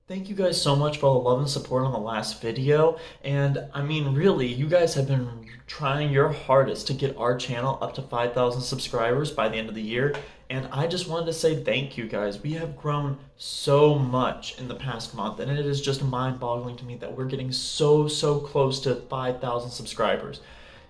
Thank you guys so much for all the love and support on the last video. And I mean, really, you guys have been trying your hardest to get our channel up to 5,000 subscribers by the end of the year. And I just wanted to say thank you guys. We have grown so much in the past month, and it is just mind-boggling to me that we're getting so close to 5,000 subscribers.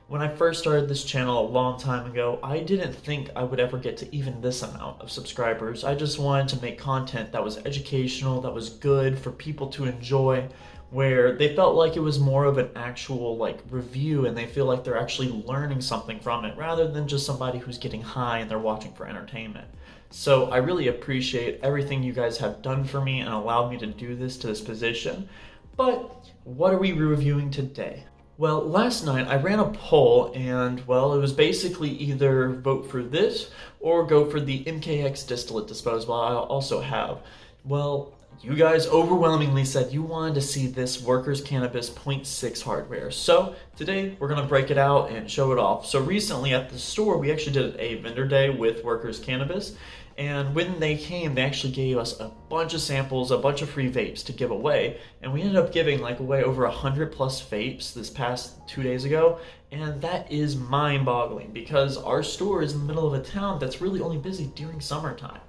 When I first started this channel a long time ago, I didn't think I would ever get to even this amount of subscribers. I just wanted to make content that was educational, that was good for people to enjoy, where they felt like it was more of an actual review and they feel like they're actually learning something from it rather than just somebody who's getting high and they're watching for entertainment. So I really appreciate everything you guys have done for me and allowed me to do this to this position. But what are we reviewing today? Well, last night I ran a poll and, well, it was basically either vote for this or go for the MKX distillate disposable I also have. Well, you guys overwhelmingly said you wanted to see this Workers Cannabis zero point 0.6 hardware. So today we're going to break it out and show it off. So recently at the store we actually did a vendor day with Workers Cannabis. And when they came, they actually gave us a bunch of samples, a bunch of free vapes to give away. And we ended up giving away over 100 plus vapes this past 2 days ago. And that is mind-boggling because our store is in the middle of a town that's really only busy during summertime.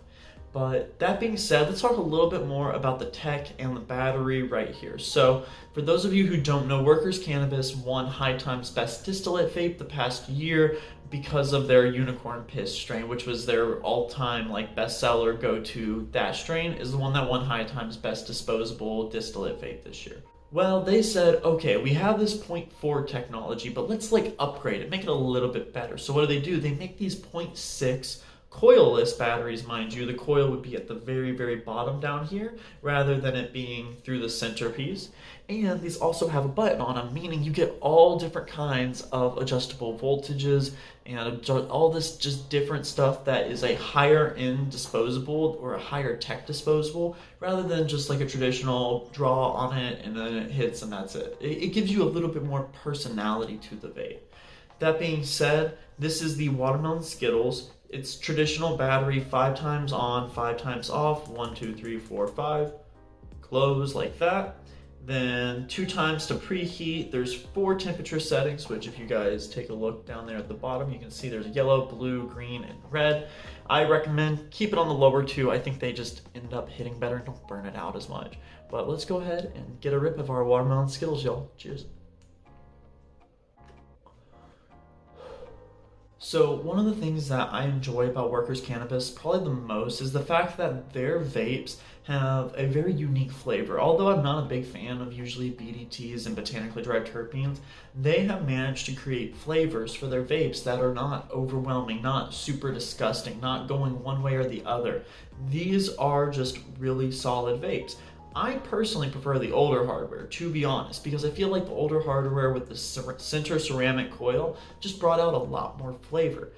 But that being said, let's talk a little bit more about the tech and the battery right here. So for those of you who don't know, Workers Cannabis won High Times Best Distillate Vape the past year because of their Unicorn Piss strain, which was their all-time bestseller go-to. That strain is the one that won High Times Best Disposable Distillate Vape this year. Well, they said, okay, we have this 0.4 technology, but let's upgrade it, make it a little bit better. So what do? They make these 0.6 coilless batteries, mind you. The coil would be at the very bottom down here rather than it being through the centerpiece. And these also have a button on them, meaning you get all different kinds of adjustable voltages and all this just different stuff that is a higher end disposable or a higher tech disposable rather than just a traditional draw on it and then it hits and that's it. It gives you a little bit more personality to the vape. That being said, this is the Watermelon Skittles. It's traditional battery, 5 times on, 5 times off, 1, 2, 3, 4, 5, close like that. Then 2 times to preheat. There's 4 temperature settings, which if you guys take a look down there at the bottom, you can see there's yellow, blue, green, and red. I recommend keep it on the lower 2. I think they just end up hitting better and don't burn it out as much. But let's go ahead and get a rip of our Watermelon Skittles, y'all. Cheers. So one of the things that I enjoy about Workers Cannabis probably the most is the fact that their vapes have a very unique flavor. Although I'm not a big fan of usually BDTs and botanically derived terpenes, they have managed to create flavors for their vapes that are not overwhelming, not super disgusting, not going one way or the other. These are just really solid vapes. I personally prefer the older hardware, to be honest, because I feel like the older hardware with the center ceramic coil just brought out a lot more flavor.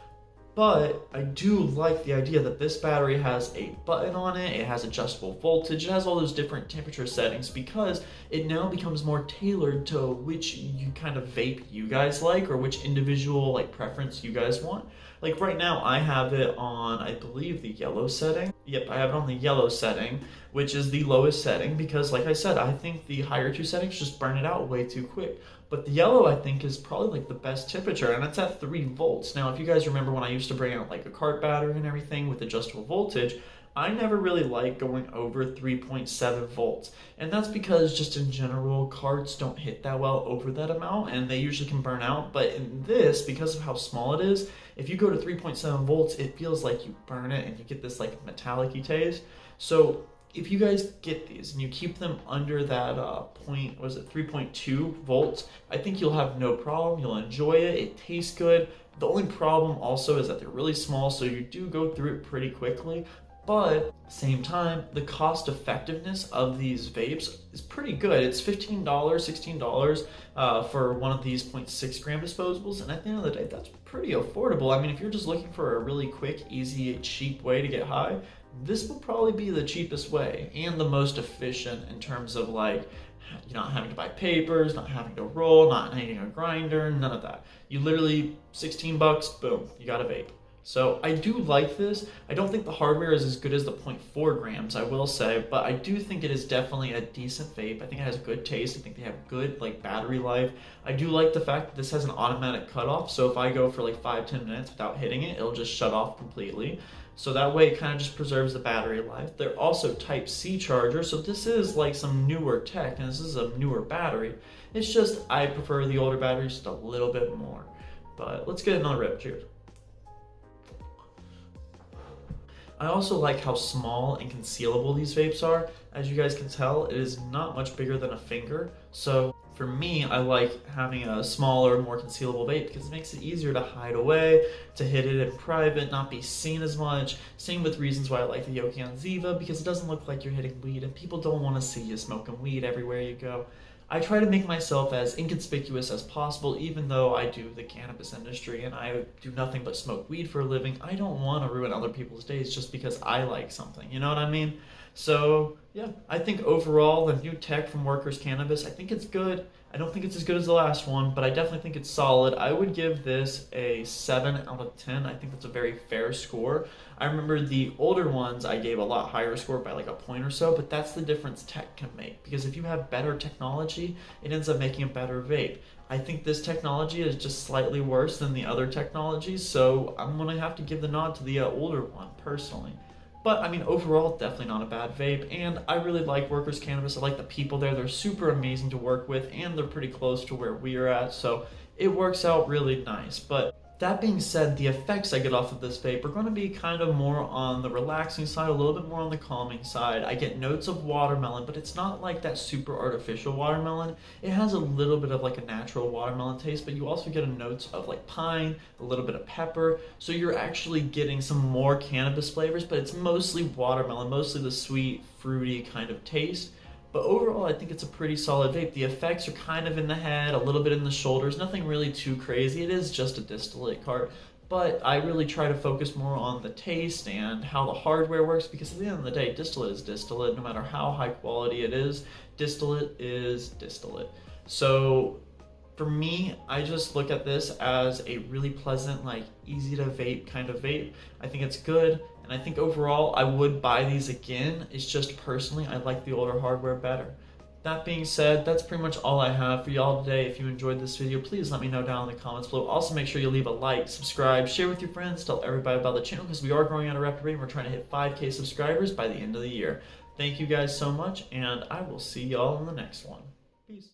But I do like the idea that this battery has a button on it, it has adjustable voltage, it has all those different temperature settings because it now becomes more tailored to which kind of vape you guys like or which individual preference you guys want. Right now I have it on, I believe, the yellow setting. Yep, I have it on the yellow setting, which is the lowest setting because like I said, I think the higher 2 settings just burn it out way too quick. But the yellow I think is probably the best temperature and it's at 3 volts. Now if you guys remember when I used to bring out a cart battery and everything with adjustable voltage, I never really like going over 3.7 volts. And that's because just in general, carts don't hit that well over that amount and they usually can burn out. But in this, because of how small it is, if you go to 3.7 volts, it feels like you burn it and you get this metallic-y taste. So if you guys get these and you keep them under that 3.2 volts, I think you'll have no problem. You'll enjoy it. It tastes good. The only problem also is that they're really small, so you do go through it pretty quickly. But at the same time, the cost effectiveness of these vapes is pretty good. It's $15, $16 for one of these 0.6 gram disposables. And at the end of the day, that's pretty affordable. I mean, if you're just looking for a really quick, easy, cheap way to get high, this will probably be the cheapest way and the most efficient in terms of you're not having to buy papers, not having to roll, not needing a grinder, none of that. You literally, 16 bucks, boom, you got a vape. So I do like this. I don't think the hardware is as good as the zero point 0.4 grams, I will say, but I do think it is definitely a decent vape. I think it has good taste. I think they have good like battery life. I do like the fact that this has an automatic cutoff, so if I go for like 5-10 minutes without hitting it, it'll just shut off completely. So that way it kind of just preserves the battery life. They're also Type-C charger, so this is like some newer tech, and this is a newer battery. It's just I prefer the older batteries just a little bit more. But let's get another rip. Cheers. I also like how small and concealable these vapes are. As you guys can tell, it is not much bigger than a finger. So for me, I like having a smaller, more concealable vape because it makes it easier to hide away, to hit it in private, not be seen as much. Same with reasons why I like the Yoki Ziva, because it doesn't look like you're hitting weed and people don't want to see you smoking weed everywhere you go. I try to make myself as inconspicuous as possible, even though I do the cannabis industry and I do nothing but smoke weed for a living. I don't want to ruin other people's days just because I like something, you know what I mean? So yeah, I think overall the new tech from Workers Cannabis, I think it's good. I don't think it's as good as the last one, but I definitely think it's solid. I would give this a 7 out of 10. I think that's a very fair score. I remember the older ones I gave a lot higher score by like a point or so, but that's the difference tech can make. Because if you have better technology, it ends up making a better vape. I think this technology is just slightly worse than the other technologies, so I'm going to have to give the nod to the older one, personally. But I mean, overall, definitely not a bad vape, and I really like Workers Cannabis. I like the people there. They're super amazing to work with, and they're pretty close to where we are at, so it works out really nice. But that being said, the effects I get off of this vape are going to be kind of more on the relaxing side, a little bit more on the calming side. I get notes of watermelon, but it's not like that super artificial watermelon. It has a little bit of like a natural watermelon taste, but you also get a notes of like pine, a little bit of pepper. So you're actually getting some more cannabis flavors, but it's mostly watermelon, mostly the sweet, fruity kind of taste. But overall, I think it's a pretty solid vape. The effects are kind of in the head, a little bit in the shoulders, nothing really too crazy. It is just a distillate cart, but I really try to focus more on the taste and how the hardware works, because at the end of the day, distillate is distillate. No matter how high quality it is, distillate is distillate. So for me, I just look at this as a really pleasant, like easy to vape kind of vape. I think it's good, and I think overall I would buy these again. It's just personally, I like the older hardware better. That being said, that's pretty much all I have for y'all today. If you enjoyed this video, please let me know down in the comments below. Also, make sure you leave a like, subscribe, share with your friends, tell everybody about the channel, because we are growing at a rapid rate. We're trying to hit 5K subscribers by the end of the year. Thank you guys so much, and I will see y'all in the next one. Peace.